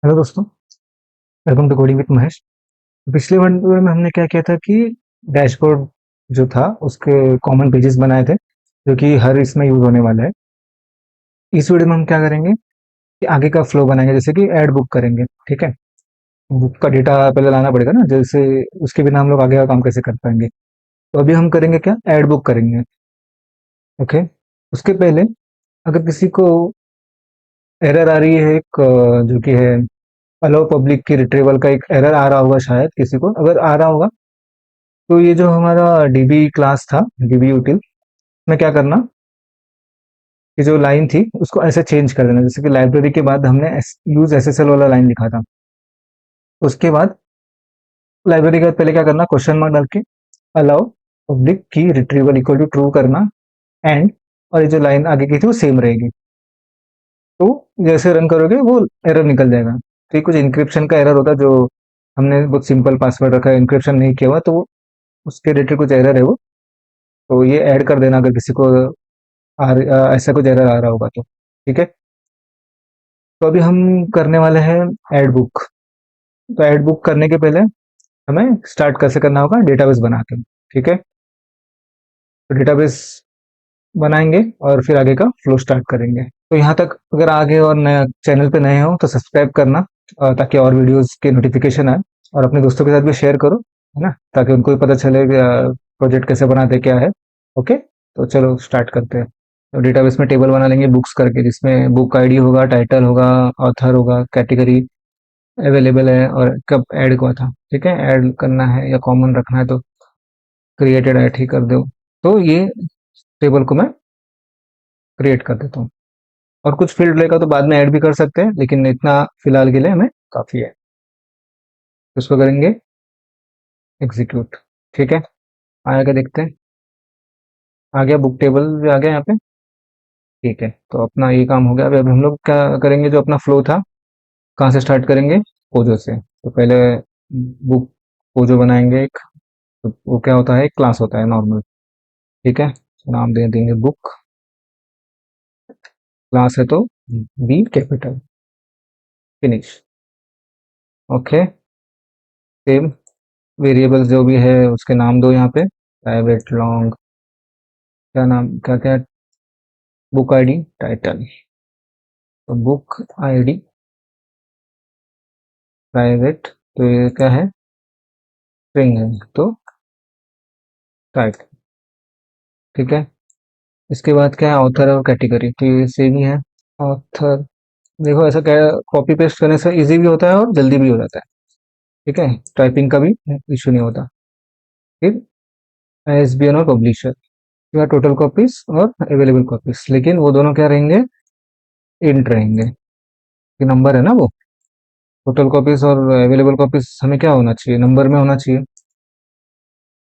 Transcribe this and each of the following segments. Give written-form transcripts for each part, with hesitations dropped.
Hello दोस्तों, welcome to coding with Mahesh. तो पिछले वीडियो में हमने क्या किया था कि डैशबोर्ड जो था उसके कॉमन पेजेस बनाए थे जो कि हर इसमें यूज होने वाला है। इस वीडियो में हम क्या करेंगे कि आगे का फ्लो बनाएंगे, जैसे कि ऐड बुक करेंगे। ठीक है, बुक का डेटा पहले लाना पड़ेगा ना, जैसे उसके बिना हम लोग आगे का काम कैसे कर पाएंगे। तो अभी हम करेंगे क्या, ऐड बुक करेंगे। ओके, उसके पहले अगर किसी को एरर आ रही है एक जो कि है अलाउ पब्लिक की रिट्रीवल का एक एरर आ रहा होगा, शायद किसी को अगर आ रहा होगा, तो ये जो हमारा डीबी क्लास था, डीबी यूटिल में क्या करना, ये जो लाइन थी उसको ऐसे चेंज कर देना, जैसे कि लाइब्रेरी के बाद हमने यूज एसएसएल वाला लाइन लिखा था। उसके बाद लाइब्रेरी के बाद पहले क्या करना, क्वेश्चन मार्क डाल के अलाउ पब्लिक की रिट्रीवल इक्वल टू ट्रू करना एंड, और ये जो लाइन आगे की थी वो सेम रहेगी। तो जैसे रन करोगे वो एरर निकल जाएगा। तो ये कुछ इंक्रिप्शन का एरर होता है, जो हमने बहुत सिंपल पासवर्ड रखा है, इंक्रिप्शन नहीं किया हुआ, तो उसके रिलेटेड कुछ एरर है वो। तो ये ऐड कर देना अगर किसी को ऐसा कुछ एरर आ रहा होगा तो। ठीक है, तो अभी हम करने वाले हैं ऐड बुक। तो ऐड बुक करने के पहले हमें स्टार्ट कैसे करना होगा, डेटाबेस बना के। ठीक है, तो डेटाबेस बनाएंगे और फिर आगे का फ्लो स्टार्ट करेंगे। तो यहाँ तक अगर आगे और नया चैनल पे नए हो तो सब्सक्राइब करना, ताकि और वीडियोस के नोटिफिकेशन आए। और अपने दोस्तों के साथ भी शेयर करो, है ना, ताकि उनको भी पता चले कि प्रोजेक्ट कैसे बनाते क्या है। ओके, तो चलो स्टार्ट करते हैं। तो डेटाबेस में टेबल बना लेंगे बुक्स करके, जिसमें बुक आईडी होगा, टाइटल होगा, ऑथर होगा, कैटेगरी अवेलेबल है और कब ऐड हुआ था। ठीक है, ऐड करना है या कॉमन रखना है तो क्रिएटेड ऐड ही कर दो। तो ये टेबल को मैं क्रिएट कर देता हूँ। और कुछ फील्ड रहेगा तो बाद में ऐड भी कर सकते हैं, लेकिन इतना फिलहाल के लिए हमें काफी है। तो इसको करेंगे एग्जीक्यूट। ठीक है, आगे देखते हैं। आ गया, बुक टेबल भी आ गया यहाँ पे। ठीक है, तो अपना ये काम हो गया। अभी हम लोग क्या करेंगे, जो अपना फ्लो था, कहाँ से स्टार्ट करेंगे, पोजो से। तो पहले बुक पोजो बनाएंगे एक। तो वो क्या होता है, एक क्लास होता है नॉर्मल। ठीक है, तो नाम दे देंगे बुक। क्लास है तो B capital, finish. Okay, same variables जो भी है उसके नाम दो यहाँ पे, प्राइवेट, लॉन्ग, क्या नाम, क्या क्या, बुक आईडी, टाइटल। तो बुक आईडी प्राइवेट, तो ये क्या है, स्ट्रिंग है, तो टाइटल। ठीक है, इसके बाद क्या है, ऑथर और कैटेगरी, तो ये सेम ही है। ऑथर, देखो ऐसा क्या, कॉपी पेस्ट करने से इजी भी होता है और जल्दी भी हो जाता है। ठीक है, टाइपिंग का भी इशू नहीं होता। फिर आईएसबीएन और पब्लिशर, या टोटल कॉपीज और अवेलेबल कॉपीज, लेकिन वो दोनों क्या रहेंगे, इंट रहेंगे, कि नंबर है ना वो। टोटल कॉपीज और अवेलेबल कॉपीज हमें क्या होना चाहिए, नंबर में होना चाहिए।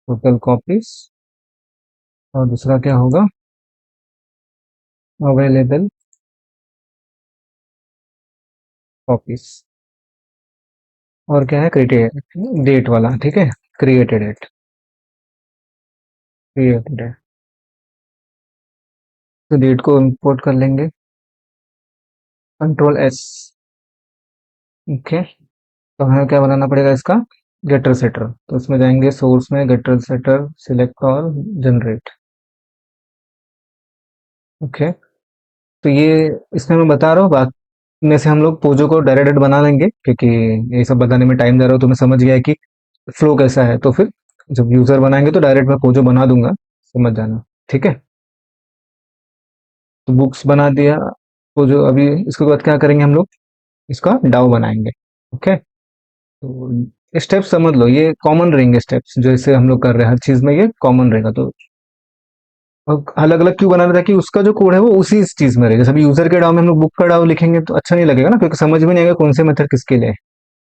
टोटल कॉपीज, और दूसरा क्या होगा, अवेलेबल कॉपीज। और क्या है, क्रिएटेड डेट वाला। ठीक है, क्रिएटेड डेट, क्रिएटेड डेट। तो डेट को इंपोर्ट कर लेंगे, कंट्रोल एस। ओके, तो हमें क्या बनाना पड़ेगा इसका, गेटर सेटर। तो उसमें जाएंगे, सोर्स में गेटर सेटर, सिलेक्ट और जनरेट। ओके, तो ये इसमें मैं बता रहा हूँ, बाकी में से हम लोग पोजो को डायरेक्ट बना लेंगे, क्योंकि ये सब बताने में टाइम जा रहा हो, तो मैं समझ गया है कि फ्लो कैसा है। तो फिर जब यूजर बनाएंगे तो डायरेक्ट मैं पोजो बना दूंगा, समझ जाना। ठीक है, तो बुक्स बना दिया पोजो। अभी इसके बाद क्या करेंगे, हम लोग इसका डाउ बनाएंगे। ओके, तो स्टेप्स समझ लो, ये कॉमन रहेंगे स्टेप्स, जैसे हम लोग कर रहे हैं हर चीज में ये कॉमन रहेगा। तो अलग अलग क्यों बना रहा था, कि उसका जो कोड है वो उसी चीज में रहेगा। जैसे अभी यूजर के डाउ में हम लोग बुक का डाउ लिखेंगे तो अच्छा नहीं लगेगा ना, क्योंकि समझ में नहीं आएगा कौन से मेथड किसके लिए है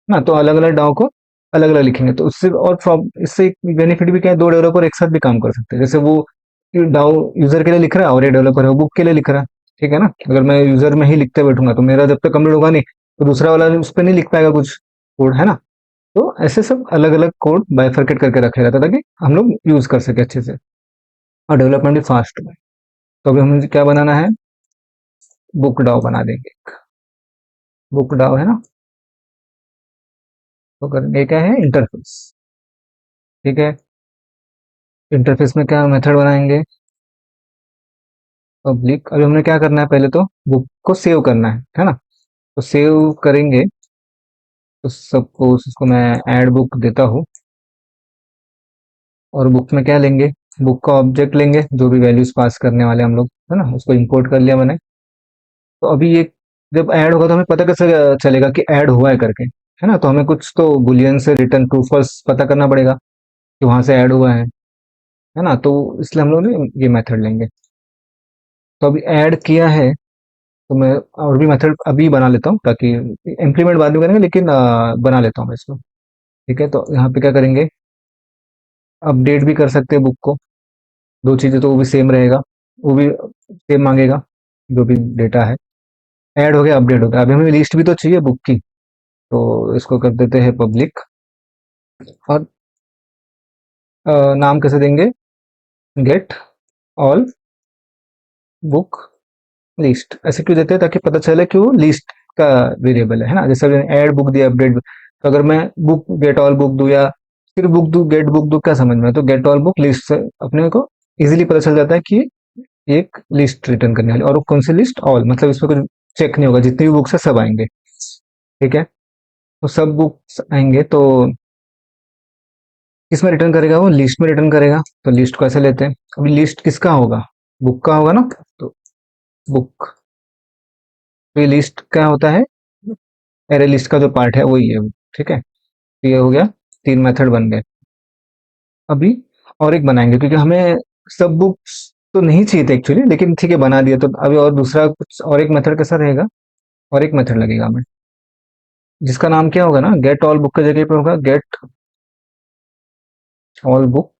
ना। तो अलग अलग डाउ को अलग अलग लिखेंगे, तो उससे और इससे एक बेनिफिट भी क्या है, दो डेवलपर एक साथ भी काम कर सकते हैं। जैसे वो डाउ यूजर के लिए लिख रहा है और ये डेवलपर है वो बुक के लिए लिख रहा है। ठीक है ना, अगर मैं यूजर में ही लिखते बैठूंगा तो मेरा जब तक कंप्लीट होगा नहीं, तो दूसरा वाला उस पर नहीं लिख पाएगा कुछ कोड, है ना। तो ऐसे सब अलग अलग कोड बाइफरकेट करके रखे रहता, ताकि हम लोग यूज कर सके अच्छे से और डेवलपमेंट भी फास्ट हो। तो अभी हमें क्या बनाना है, बुक डाउ बना देंगे। बुक डाउ है ना, तो करेंगे क्या है इंटरफेस। ठीक है, इंटरफेस में क्या मेथड बनाएंगे, पब्लिक। अभी हमने क्या करना है, पहले तो बुक को सेव करना है ना। तो सेव करेंगे, तो सपोज इसको मैं ऐड बुक देता हूँ। और बुक में क्या लेंगे, बुक का ऑब्जेक्ट लेंगे, जो भी वैल्यूज पास करने वाले हम लोग, है ना, उसको इंपोर्ट कर लिया मैंने। तो अभी ये जब ऐड होगा तो हमें पता कैसे चलेगा कि ऐड हुआ है करके, है ना। तो हमें कुछ तो बुलियन से रिटर्न ट्रू फॉल्स पता करना पड़ेगा कि वहां से ऐड हुआ है ना। तो इसलिए हम लोग ने ये मेथड लेंगे। तो अभी ऐड किया है, तो मैं और भी मेथड अभी बना लेता हूँ, ताकि इम्प्लीमेंट बाद में करेंगे, लेकिन बना लेता हूँ मैं इसको। ठीक है, तो यहाँ पे क्या करेंगे, अपडेट भी कर सकते हैं बुक को। दो चीजें तो वो भी सेम रहेगा, वो भी सेम मांगेगा, जो भी डेटा है। ऐड हो गया, अपडेट हो गया। अभी हमें लिस्ट भी तो चाहिए बुक की, तो इसको कर देते हैं पब्लिक। और नाम कैसे देंगे, गेट ऑल बुक लिस्ट। ऐसे क्यों देते हैं, ताकि पता चले कि वो लिस्ट का वेरिएबल है ना। जैसे ऐड बुक दिया, अपडेट। तो अगर मैं बुक गेट ऑल बुक दूं, या फिर बुक दूं गेट बुक दूं, क्या समझ में, तो गेट ऑल बुक लिस्ट से अपने को इजीली पता चल जाता है कि ये एक लिस्ट रिटर्न करने वाली। और वो कौन सी लिस्ट, ऑल, मतलब इसमें कुछ चेक नहीं होगा, जितनी भी बुक्स है सब आएंगे। ठीक है, तो सब बुक्स आएंगे, तो किसमें रिटर्न करेगा, वो लिस्ट में रिटर्न करेगा। तो लिस्ट को ऐसे लेते हैं। अभी लिस्ट किसका होगा, बुक का होगा ना। तो बुक, तो ये लिस्ट क्या होता है, एरे लिस्ट का जो पार्ट है वही है। ठीक है, तो ये हो गया, तीन मेथड बन गए। अभी और एक बनाएंगे, क्योंकि हमें सब बुक्स तो नहीं चाहिए थे एक्चुअली, लेकिन ठीक है बना दिया। तो अभी और दूसरा कुछ और एक मेथड कैसा रहेगा, और एक मेथड लगेगा हमें, जिसका नाम क्या होगा ना, गेट ऑल बुक की जगह पे होगा all book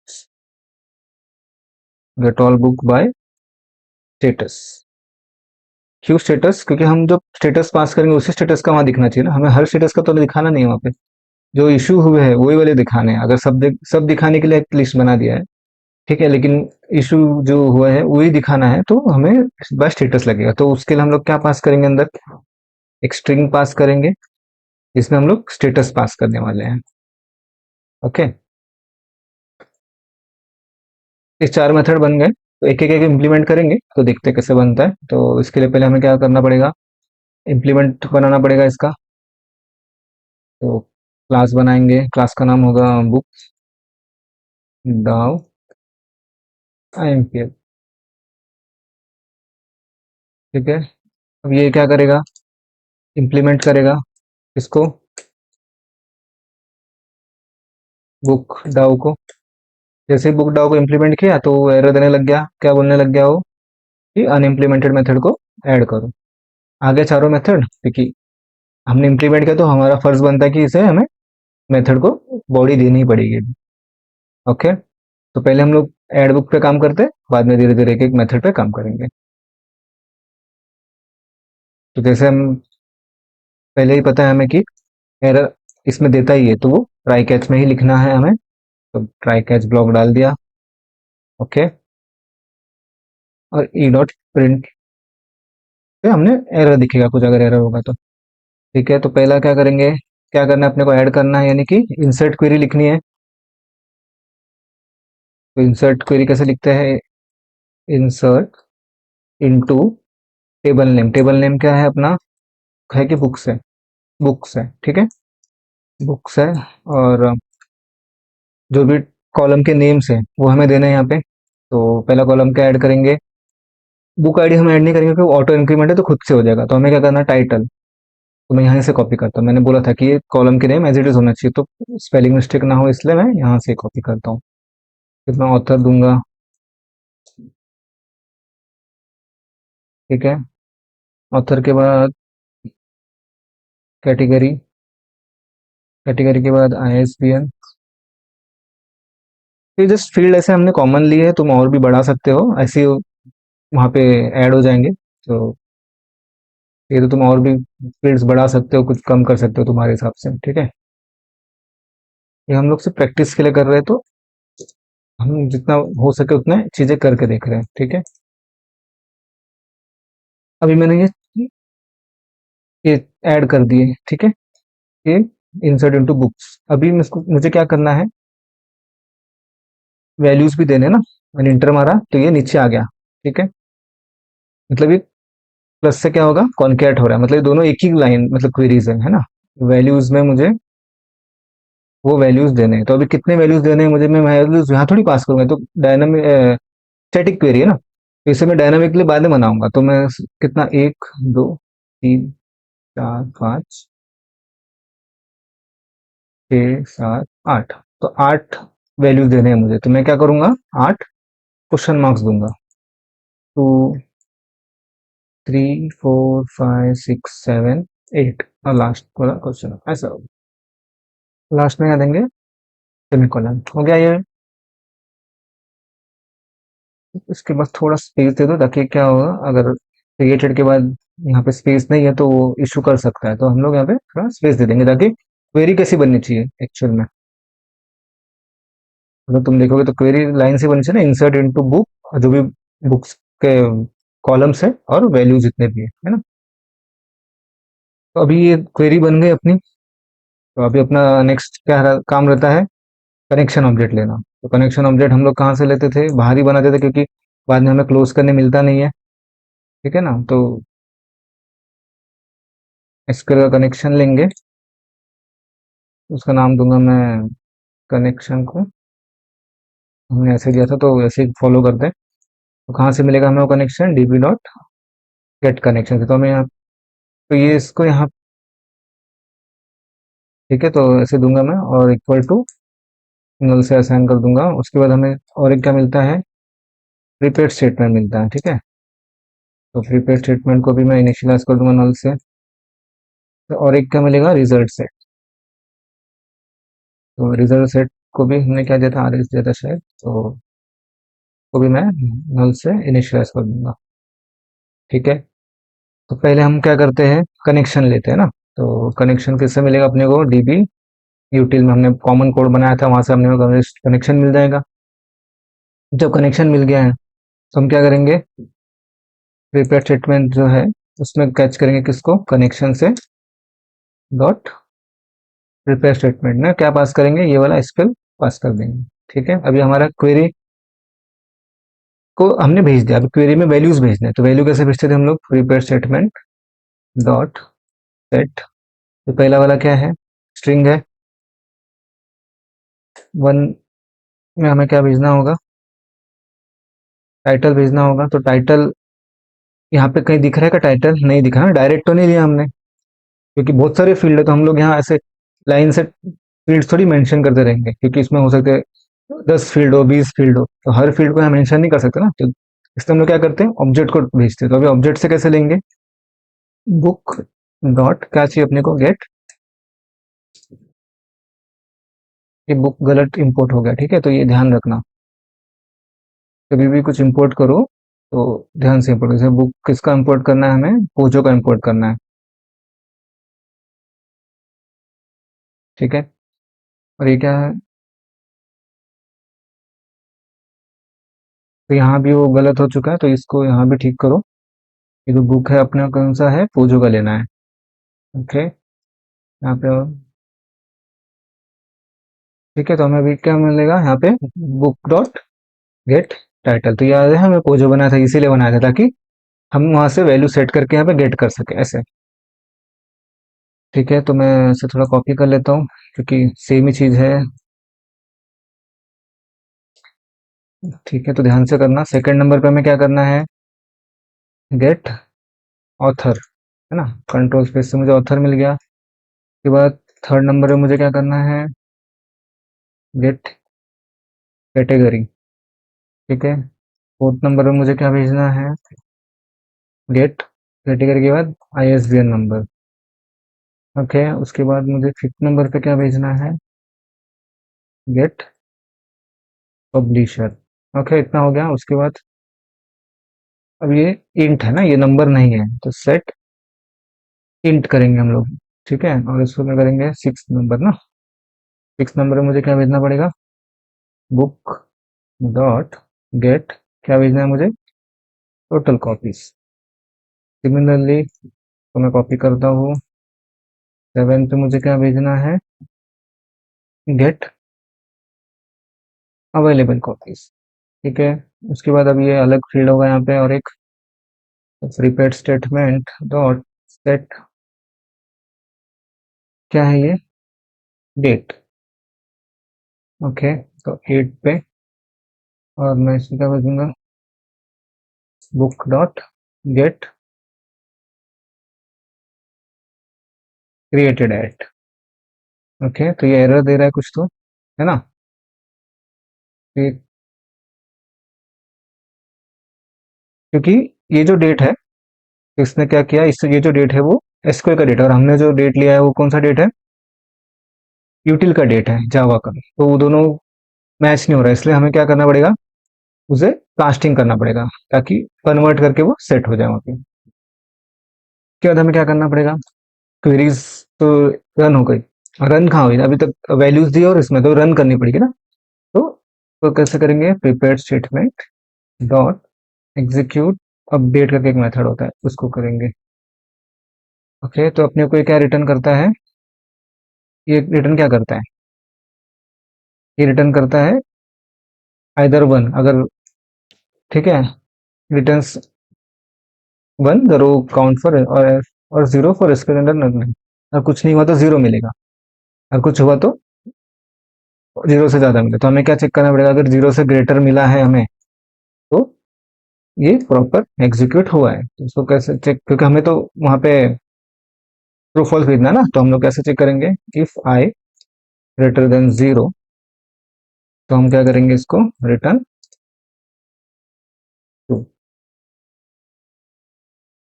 get all book by status. क्यों स्टेटस, क्योंकि हम जो स्टेटस पास करेंगे उसी स्टेटस का वहां दिखना चाहिए ना। हमें हर स्टेटस का तो दिखाना नहीं है वहाँ पे, जो इशू हुए हैं वही वाले दिखाने हैं। अगर सब दिखाने के लिए एक लिस्ट बना दिया है, ठीक है, लेकिन इशू जो हुआ है वही दिखाना है, तो हमें बस स्टेटस लगेगा। तो उसके लिए हम लोग क्या पास करेंगे, अंदर एक स्ट्रिंग पास करेंगे, जिसमें हम लोग स्टेटस पास करने वाले हैं। ओके, ये चार मेथड बन गए। तो एक एक एक इम्प्लीमेंट करेंगे, तो देखते हैं कैसे बनता है। तो इसके लिए पहले हमें क्या करना पड़ेगा, इम्प्लीमेंट बनाना पड़ेगा इसका। तो क्लास बनाएंगे, क्लास का नाम होगा बुक डाउ IMPL। ठीक है, अब ये क्या करेगा, इम्प्लीमेंट करेगा इसको, बुक डाउ को। जैसे ही बुक डाउ को इम्प्लीमेंट किया, तो वो एरर देने लग गया। क्या बोलने लग गया वो, कि अनइम्प्लीमेंटेड मेथड को ऐड करो। आगे चारों मेथड, क्योंकि हमने इम्प्लीमेंट किया तो हमारा फर्ज बनता है कि इसे हमें मेथड को बॉडी देनी ही पड़ेगी। ओके, तो पहले हम लोग ऐड बुक पे काम करते हैं, बाद में धीरे धीरे एक एक मेथड पे काम करेंगे। तो जैसे हम पहले ही पता है हमें कि एरर इसमें देता ही है, तो वो ट्राई कैच में ही लिखना है हमें। तो ट्राई कैच ब्लॉक डाल दिया। ओके, और ई डॉट प्रिंट पे हमने एरर दिखेगा कुछ, अगर एरर होगा तो। ठीक है, तो पहला क्या करेंगे, क्या करना है, अपने को ऐड करना है, यानी कि इंसर्ट क्वेरी लिखनी है। तो इंसर्ट क्वेरी कैसे लिखते हैं, इंसर्ट इनटू टेबल नेम क्या है अपना, है कि बुक्स है, बुक्स है। ठीक है, बुक्स है। और जो भी कॉलम के नेम्स हैं वो हमें देने हैं यहाँ पे। तो पहला कॉलम क्या ऐड करेंगे, बुक आईडी हम ऐड नहीं करेंगे, क्योंकि ऑटो इंक्रीमेंट है तो खुद से हो जाएगा। तो हमें क्या करना है, टाइटल। तो मैं यहाँ से कॉपी करता हूँ, मैंने बोला था कि ये कॉलम के नेम एज इट इज होना चाहिए, तो स्पेलिंग मिस्टेक ना हो, इसलिए मैं यहाँ से कॉपी करता हूँ। फिर मैं ऑथर दूंगा। ठीक है, ऑथर के बाद कैटेगरी, कैटेगरी के बाद ISBN। ये जस्ट फील्ड ऐसे हमने कॉमन लिए है, तुम और भी बढ़ा सकते हो, ऐसे वहाँ पे ऐड हो जाएंगे। तो ये तो तुम और भी फील्ड्स बढ़ा सकते हो, कुछ कम कर सकते हो तुम्हारे हिसाब से। ठीक है, ये हम लोग सिर्फ प्रैक्टिस के लिए कर रहे हैं, तो हम जितना हो सके उतने चीजें करके देख रहे हैं। ठीक है, अभी मैंने ये ऐड कर दिए। ठीक है, ये इंसर्ट इनटू बुक्स। अभी मुझे क्या करना है, वैल्यूज भी देने ना। मैंने इंटर मारा तो ये नीचे आ गया। ठीक है, मतलब ये प्लस से क्या होगा, कॉन्कैट हो रहा है, मतलब ये दोनों एक ही लाइन, मतलब क्वेरीज है ना। वैल्यूज में मुझे वो वैल्यूज देने हैं, तो अभी कितने वैल्यूज देने हैं मुझे, मैं वैल्यूज यहाँ थोड़ी पास करूंगा, तो डायनामिक स्टैटिक क्वेरी है ना, तो इसे मैं डायनामिकली बाद में बनाऊंगा। तो मैं कितना, एक, दो, तीन, चार, पाँच, छः, सात, आठ, तो आठ वैल्यूज देने हैं मुझे, तो मैं क्या करूंगा, आठ क्वेश्चन मार्क्स दूंगा। Two, three, four, five, six, seven, eight, और लास्ट वाला क्वेश्चन ऐसा होगा। लास्ट में क्या देंगे, सेमीकोलन। हो गया ये। इसके बाद थोड़ा स्पेस दे दो, ताकि क्या होगा, अगर क्रिएटेड के बाद यहाँ पे स्पेस नहीं है तो वो इशू कर सकता है, तो हम लोग यहाँ पे थोड़ा स्पेस दे देंगे, ताकि क्वेरी कैसी बननी चाहिए एक्चुअल में। अगर तुम देखोगे तो क्वेरी लाइन से बननी चाहिए ना, इंसर्ट इनटू बुक, जो भी बुक्स के कॉलम्स है और वैल्यू जितने भी है ना। तो अभी ये क्वेरी बन गई अपनी। तो अभी अपना नेक्स्ट क्या काम रहता है, कनेक्शन ऑब्जेक्ट लेना। तो कनेक्शन ऑब्जेक्ट हम लोग कहाँ से लेते थे, बाहर ही बनाते थे, क्योंकि बाद में हमें क्लोज करने मिलता नहीं है। ठीक है ना, तो इसका कनेक्शन लेंगे, उसका नाम दूंगा मैं, कनेक्शन को हमने ऐसे दिया था तो ऐसे ही फॉलो करते हैं। तो कहाँ से मिलेगा हमें वो connection, dB dot get connection से, तो हमें यहाँ, तो ये इसको यहाँ, ठीक है, तो ऐसे दूंगा मैं, और इक्वल टू नल से असाइन कर दूंगा। उसके बाद हमें और एक क्या मिलता है, प्रीपेड स्टेटमेंट मिलता है। ठीक है, तो प्रीपेड स्टेटमेंट को भी मैं इनिशियलाइज कर दूंगा नल से। तो और एक क्या मिलेगा, रिजल्ट सेट। तो रिजल्ट सेट को भी हमने क्या दिया था, आर एस दिया था शायद, तो को भी मैं नल से इनिशियलाइज कर दूंगा। ठीक है, तो पहले हम क्या करते हैं, कनेक्शन लेते हैं ना। तो कनेक्शन किससे मिलेगा अपने को, डीबी यूटिल में हमने कॉमन कोड बनाया था, वहां से हमने कनेक्शन मिल जाएगा। जब कनेक्शन मिल गया है तो हम क्या करेंगे, प्रीपेड स्टेटमेंट जो है उसमें कैच करेंगे किसको, कनेक्शन से डॉट प्रीपेड स्टेटमेंट में क्या पास करेंगे, ये वाला स्पेल पास कर देंगे। ठीक है, अभी हमारा क्वेरी को हमने भेज दिया, अभी क्वेरी में वैल्यूज भेजने हैं, तो वैल्यू कैसे भेजते थे हम लोग, प्रीपेड स्टेटमेंट डॉट सेट। तो पहला वाला क्या है, स्ट्रिंग है, वन में हमें क्या भेजना होगा, टाइटल भेजना होगा। तो टाइटल यहाँ पे कहीं दिख रहा है का, टाइटल नहीं दिखा ना, डायरेक्ट तो नहीं लिया हमने, क्योंकि बहुत सारे फील्ड है, तो हम लोग यहाँ ऐसे लाइन से फील्ड थोड़ी मेंशन करते रहेंगे, क्योंकि इसमें हो सकते हैं 10 फील्ड हो, 20 फील्ड हो, तो हर फील्ड को हम मेंशन नहीं कर सकते ना। तो इसलिए हम लोग क्या करते हैं, ऑब्जेक्ट को भेजते हैं। तो अभी ऑब्जेक्ट से कैसे लेंगे, बुक डॉट क्या चाहिए अपने को, गेट। ये बुक गलत इंपोर्ट हो गया, ठीक है, तो ये ध्यान रखना, कभी भी कुछ इंपोर्ट करो तो ध्यान से इंपोर्ट, जैसे बुक किसका इंपोर्ट करना है, हमें पोजो का इंपोर्ट करना है। ठीक है, और ये क्या है, तो यहाँ भी वो गलत हो चुका है, तो इसको यहाँ भी ठीक करो। ये जो बुक है अपने को कौन सा है, पोजो का लेना है। ओके, यहाँ पे, ठीक है, तो हमें अभी क्या मिलेगा यहाँ पे, बुक डॉट गेट टाइटल। तो याद है हमें पोजो बनाया था, इसीलिए बनाया था ताकि हम वहां से वैल्यू सेट करके यहाँ पे गेट कर सके ऐसे। ठीक है, तो मैं इसे थोड़ा कॉपी कर लेता हूँ, क्योंकि सेम ही चीज है। ठीक है, तो ध्यान से करना, सेकंड नंबर पे हमें क्या करना है, गेट ऑथर, है ना, कंट्रोल स्पेस से मुझे ऑथर मिल गया। उसके बाद थर्ड नंबर पे मुझे क्या करना है, गेट कैटेगरी। ठीक है, फोर्थ नंबर पे मुझे क्या भेजना है, गेट कैटेगरी के बाद आईएसबीएन नंबर। ओके, उसके बाद मुझे फिफ्थ नंबर पे क्या भेजना है, गेट पब्लिशर। ओके, इतना हो गया। उसके बाद अब ये इंट है ना, ये नंबर नहीं है, तो सेट इंट करेंगे हम लोग। ठीक है, और इसको क्या करेंगे, सिक्स नंबर ना, सिक्स नंबर में मुझे क्या भेजना पड़ेगा, बुक डॉट गेट, क्या भेजना है मुझे, टोटल कॉपीज। सिमिलरली तो मैं कॉपी करता हूँ, 7 पे मुझे क्या भेजना है, गेट अवेलेबल कॉपीज। ठीक है, उसके बाद अब ये अलग फील्ड होगा यहाँ पे, और एक प्रीपेड स्टेटमेंट डॉट सेट, क्या है ये, डेट। ओके, तो 8 पे, और मैं इसमें क्या भेजूंगा, book dot get created at. Okay, तो ये एरर दे रहा है कुछ तो, है ना। ये- क्योंकि ये जो डेट है, इसने क्या किया, इससे ये जो डेट है वो एसक्यूएल का डेट है, और हमने जो डेट लिया है वो कौन सा डेट है, यूटिल का डेट है, जावा का। तो वो दोनों मैच नहीं हो रहा है, इसलिए हमें क्या करना पड़ेगा, उसे कास्टिंग करना पड़ेगा, ताकि कन्वर्ट करके वो सेट हो जाए वहाँ पे। उसके बाद हमें क्या करना पड़ेगा, क्वेरीज तो रन हो गई, रन कहाँ हुई, अभी तक वैल्यूज दी और इसमें तो रन करनी पड़ेगी ना। तो, कैसे करेंगे, prepared statement dot execute update करके एक मेथड होता है, उसको करेंगे। ओके, तो अपने को ये क्या रिटर्न करता है, ये रिटर्न क्या करता है, ये रिटर्न करता है आइदर वन, अगर, ठीक है, returns one the row count for, और जीरो फॉर इसके अंदर नन। अगर कुछ नहीं हुआ तो जीरो मिलेगा, अगर कुछ हुआ तो जीरो से ज्यादा मिले। तो हमें क्या चेक करना पड़ेगा, अगर जीरो से ग्रेटर मिला है हमें, तो ये प्रॉपर एग्जीक्यूट हुआ है। तो इसको कैसे चेक, क्योंकि हमें तो वहां पे ट्रू फॉल्स भेजना है ना, तो हम लोग कैसे चेक करेंगे, if I greater than zero, तो हम क्या करेंगे, इसको रिटर्न ट्रू।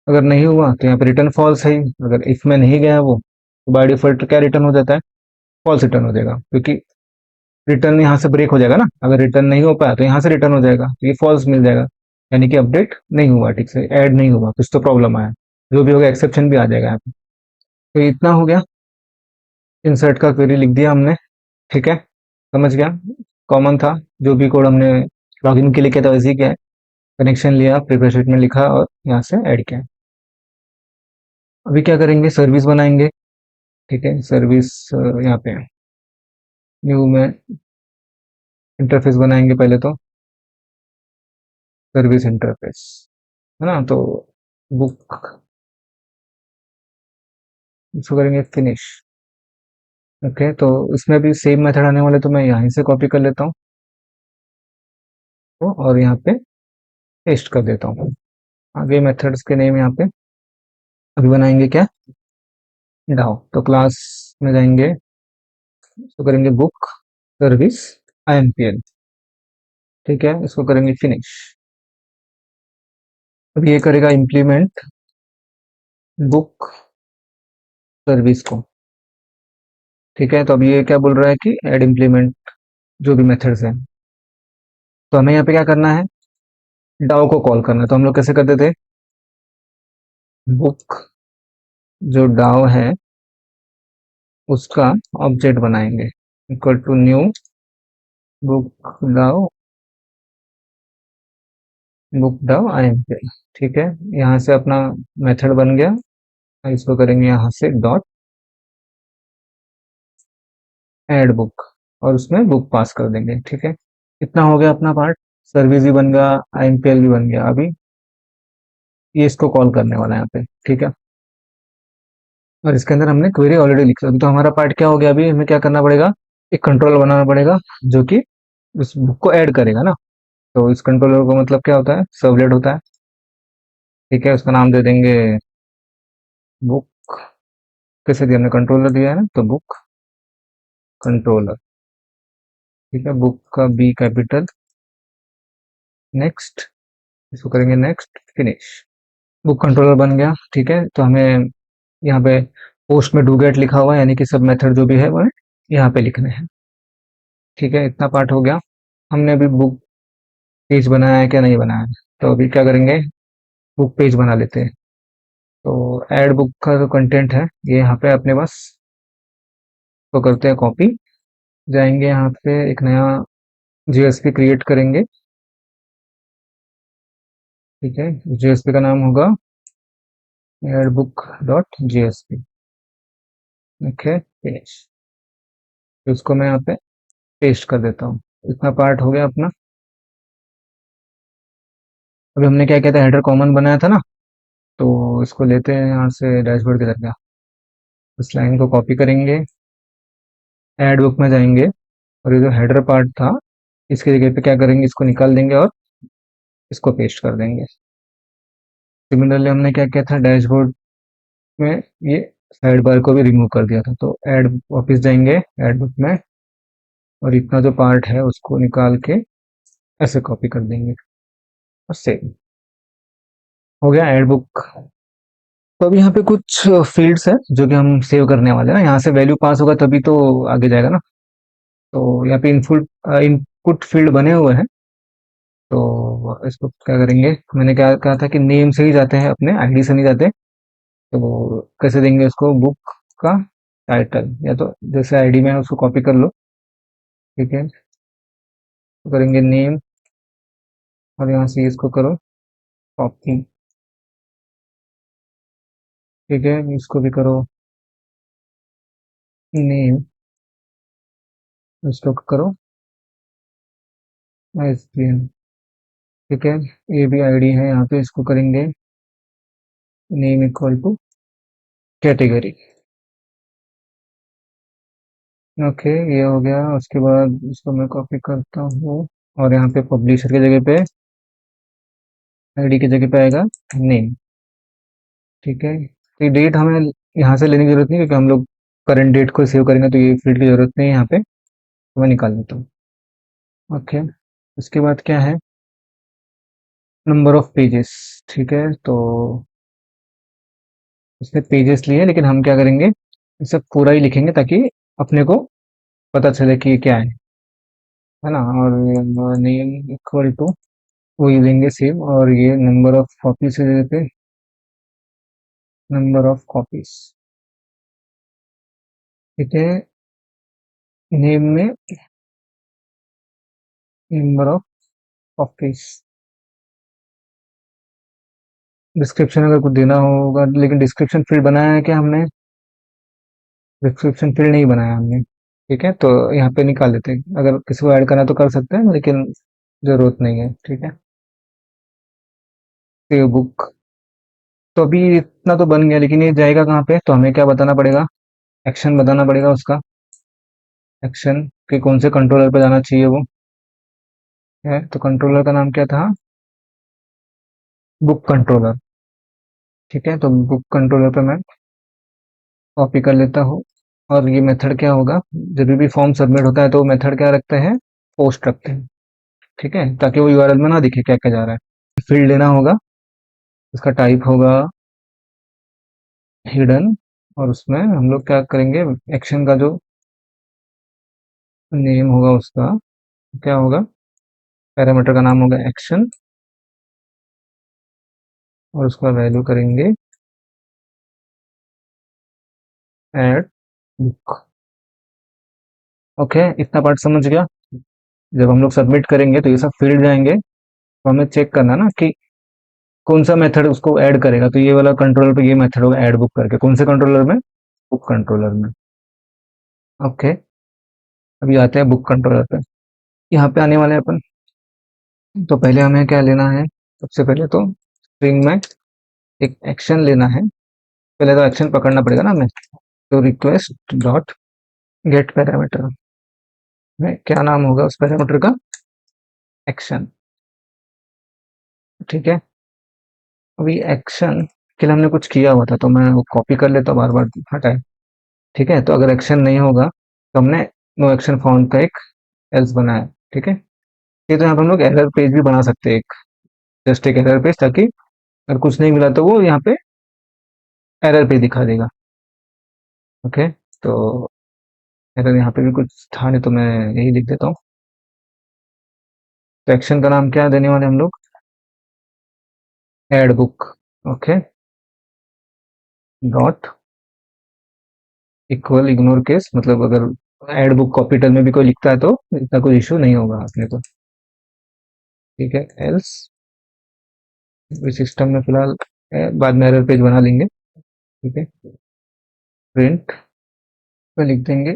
अगर नहीं हुआ तो यहाँ पे रिटर्न फॉल्स है ही। अगर इफ में नहीं गया वो, तो बाय डिफॉल्ट क्या रिटर्न हो जाता है, फॉल्स रिटर्न हो जाएगा, क्योंकि रिटर्न यहाँ से ब्रेक हो जाएगा ना। अगर रिटर्न नहीं हो पाया तो यहाँ से रिटर्न हो जाएगा, तो ये फॉल्स मिल जाएगा, यानी कि अपडेट नहीं हुआ, ठीक से ऐड नहीं हुआ, कुछ तो प्रॉब्लम आया, जो भी होगा एक्सेप्शन भी आ जाएगा यहाँ पे। तो इतना हो गया, इंसर्ट का क्वेरी लिख दिया हमने। ठीक है, समझ गया, कॉमन था, जो भी कोड हमने लॉगिन के लिए किया था वैसे ही किया है। कनेक्शन लिया, प्रीपेयर स्टेटमेंट लिखा, और यहाँ से ऐड किया। अभी क्या करेंगे, सर्विस बनाएंगे। ठीक है, सर्विस यहाँ पे न्यू में इंटरफेस बनाएंगे पहले तो, सर्विस इंटरफेस, है ना। तो बुक, इसको करेंगे फिनिश। ओके, तो इसमें भी सेम मेथड आने वाले, तो मैं यहीं से कॉपी कर लेता हूँ और यहाँ पे पेस्ट कर देता हूँ। आगे मेथड्स के नेम यहाँ पे अभी बनाएंगे क्या, डाउ। तो क्लास में जाएंगे, तो करेंगे बुक सर्विस IMPL। ठीक है, इसको करेंगे फिनिश। अब ये करेगा इम्प्लीमेंट बुक सर्विस को। ठीक है, तो अब ये क्या बोल रहा है कि ऐड इम्प्लीमेंट जो भी मेथड्स हैं, तो हमें यहाँ पे क्या करना है, डाउ को कॉल करना है। तो हम लोग कैसे करते थे, बुक जो डाउ है उसका ऑब्जेक्ट बनाएंगे, इक्वल टू न्यू बुक डाउ, बुक डाउ IMPL। ठीक है, यहाँ से अपना मेथड बन गया, इसको करेंगे यहाँ से डॉट ऐड बुक, और उसमें बुक पास कर देंगे। ठीक है, इतना हो गया अपना पार्ट, सर्विस भी बन गया, IMPL भी बन गया। अभी ये इसको कॉल करने वाला है यहाँ पे। ठीक है, और इसके अंदर हमने क्वेरी ऑलरेडी लिख ली, तो हमारा पार्ट क्या हो गया, अभी हमें क्या करना पड़ेगा, एक कंट्रोल बनाना पड़ेगा जो कि उस बुक को ऐड करेगा ना। तो इस कंट्रोलर को मतलब क्या होता है, सर्वलेट होता है। ठीक है, उसका नाम दे देंगे बुक, कैसे दिया हमने, कंट्रोलर दिया है ना, तो बुक कंट्रोलर। ठीक है, बुक का बी कैपिटल, नेक्स्ट, इसको करेंगे नेक्स्ट, फिनिश। बुक कंट्रोलर बन गया। ठीक है, तो हमें यहाँ पे पोस्ट में डू गेट लिखा हुआ है, यानी कि सब मेथड जो भी है वो यहाँ पे लिखने हैं। ठीक है, इतना पार्ट हो गया। हमने अभी बुक पेज बनाया है क्या, नहीं बनाया है, तो अभी क्या करेंगे, बुक पेज बना लेते हैं। तो ऐड बुक का जो कंटेंट है ये यहाँ पे अपने पास, तो करते हैं कॉपी, जाएंगे यहाँ पे एक नया JSP क्रिएट करेंगे। ठीक है, JSP का नाम होगा add book dot JSP। Okay paste, उसको मैं यहाँ पे पेस्ट कर देता हूँ। इतना पार्ट हो गया अपना। अभी हमने क्या किया था, हेडर कॉमन बनाया था ना, तो इसको लेते हैं यहाँ से डैशबोर्ड की तरफ। इस लाइन को कॉपी करेंगे, ऐड बुक में जाएंगे, और ये जो हेडर पार्ट था इसकी जगह पे क्या करेंगे, इसको निकाल देंगे और इसको पेस्ट कर देंगे। सिमिलरली हमने क्या किया था, डैशबोर्ड में ये साइड बार को भी रिमूव कर दिया था। तो ऐड वापस जाएंगे ऐड बुक में, और इतना जो पार्ट है उसको निकाल के ऐसे कॉपी कर देंगे और सेव हो गया ऐड बुक। तो अभी यहाँ पे कुछ फील्ड्स है जो कि हम सेव करने वाले हैं ना, यहाँ से वैल्यू पास होगा तभी तो आगे जाएगा ना। तो यहाँ पे इनपुट इनपुट फील्ड बने हुए हैं। तो इसको क्या करेंगे, मैंने क्या कहा था कि नेम से ही जाते हैं, अपने आईडी से नहीं जाते। तो कैसे देंगे उसको, बुक का टाइटल, या तो जैसे आईडी में है उसको कॉपी कर लो। ठीक है, तो करेंगे नेम, और यहाँ से इसको करो कॉपी। ठीक है, इसको भी करो नेम, इसको करो एसपीएन। ठीक है, ये भी आईडी है, यहाँ पे इसको करेंगे name equal to category. Okay, ये हो गया। उसके बाद इसको मैं कॉपी करता हूँ, और यहाँ पे पब्लिशर की जगह पे, आईडी की जगह पे आएगा नेम। ठीक है, ये डेट हमें यहाँ से लेने की जरूरत नहीं, क्योंकि हम लोग करंट डेट को सेव करेंगे, तो ये फील्ड की जरूरत नहीं है यहाँ पे, तो मैं निकाल देता हूँ। ओके, उसके बाद क्या है, नंबर ऑफ पेजेस। ठीक है, तो इसने पेजेस लिए, लेकिन हम क्या करेंगे, इसे पूरा ही लिखेंगे ताकि अपने को पता चले कि ये क्या है ना। और नेम इक्वल टू वही लेंगे सेम, और ये नंबर ऑफ कॉपीज की जगह पे नंबर ऑफ कॉपीज। ठीक है, नेम में नंबर ऑफ कॉपीज। डिस्क्रिप्शन अगर कुछ देना होगा, लेकिन डिस्क्रिप्शन फील्ड बनाया है क्या हमने, डिस्क्रिप्शन फील्ड नहीं बनाया हमने। ठीक है, तो यहाँ पे निकाल देते हैं, अगर किसी को ऐड करना तो कर सकते हैं, लेकिन जरूरत नहीं है। ठीक है, सेव बुक। तो अभी इतना तो बन गया, लेकिन ये जाएगा कहाँ पे, तो हमें क्या बताना पड़ेगा, एक्शन बताना पड़ेगा उसका। एक्शन के कौन से कंट्रोलर पे जाना चाहिए वो है, तो कंट्रोलर का नाम क्या था, बुक कंट्रोलर। ठीक है, तो बुक कंट्रोलर पे मैं कॉपी कर लेता हूँ। और ये मेथड क्या होगा, जब भी फॉर्म सबमिट होता है तो मेथड क्या रखते हैं, पोस्ट रखते हैं। ठीक है, ताकि वो यूआरएल में ना दिखे क्या क्या जा रहा है। फील्ड लेना होगा, उसका टाइप होगा हिडन, और उसमें हम लोग क्या करेंगे, एक्शन का जो नेम होगा उसका क्या होगा, पैरामीटर का नाम होगा एक्शन, और उसका वैल्यू करेंगे ऐड बुक। ओके, इतना पार्ट समझ गया। जब हम लोग सबमिट करेंगे तो ये सब फील्ड जाएंगे, तो हमें चेक करना ना कि कौन सा मेथड उसको ऐड करेगा। तो ये वाला कंट्रोलर पे ये मेथड होगा ऐड बुक करके, कौन से कंट्रोलर में, बुक कंट्रोलर में। ओके, अभी आते हैं बुक कंट्रोलर पे। यहाँ पे आने वाले हैं अपन। तो पहले हमें क्या लेना है, सबसे पहले तो स्ट्रिंग में एक एक्शन लेना है। पहले तो एक्शन पकड़ना पड़ेगा ना हमें। तो रिक्वेस्ट डॉट गेट पैरामीटर में क्या नाम होगा उस पैरामीटर का, एक्शन। ठीक है, अभी एक्शन के लिए हमने कुछ किया हुआ था, तो मैं वो कॉपी कर लेता हूँ, बार बार हटाए। ठीक है, तो अगर एक्शन नहीं होगा तो हमने नो एक्शन फाउंड का एक एल्स बनाया। ठीक है, ये तो यहाँ पे हम लोग एरर पेज भी बना सकते हैं, एक जस्ट एक एरर पेज, ताकि अगर कुछ नहीं मिला तो वो यहाँ पे एरर पेज दिखा देगा। ओके, तो एरर यहाँ पे भी कुछ था नहीं, तो मैं यही लिख देता हूँ। तो एक्शन का नाम क्या देने वाले हम लोग, add book. Okay, dot equal ignore case, मतलब अगर एड बुक कॉपीटल में भी कोई लिखता है तो इतना कोई इशू नहीं होगा अपने को। ठीक है, एल्स सिस्टम में फिलहाल बाद में एरर पेज बना लेंगे। ठीक है, प्रिंट तो लिख देंगे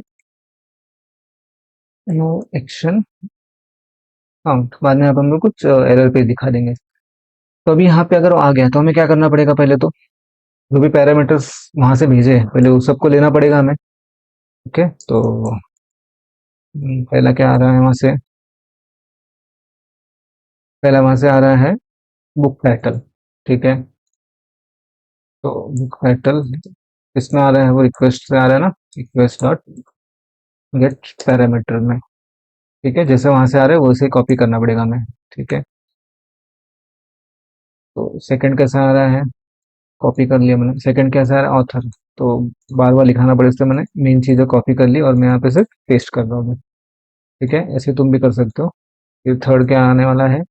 नो एक्शन काउंट, बाद में आप हम लोग कुछ एरर पे दिखा देंगे। तो अभी यहाँ पे अगर वो आ गया तो हमें क्या करना पड़ेगा, पहले तो जो भी पैरामीटर्स वहां से भेजे हैं पहले उस सबको लेना पड़ेगा हमें। ओके, तो पहला क्या आ रहा है वहां से, पहला वहां से आ रहा है बुक टाइटल। ठीक है, तो बुक टाइटल किसमें आ रहा है, वो रिक्वेस्ट से आ रहा है ना, रिक्वेस्ट डॉट गेट पैरामीटर में। ठीक है, जैसे वहां से आ रहा है वैसे कॉपी करना पड़ेगा हमें। ठीक है, तो सेकंड कैसा आ रहा है, कॉपी कर लिया मैंने। सेकंड कैसा आ रहा है, ऑथर, तो बार बार लिखाना पड़े, इसलिए मैंने मेन चीजें कॉपी कर ली और मैं यहाँ पे सिर्फ पेस्ट कर रहा हूँ। ठीक है, ऐसे तुम भी कर सकते हो। फिर थर्ड क्या आने वाला है,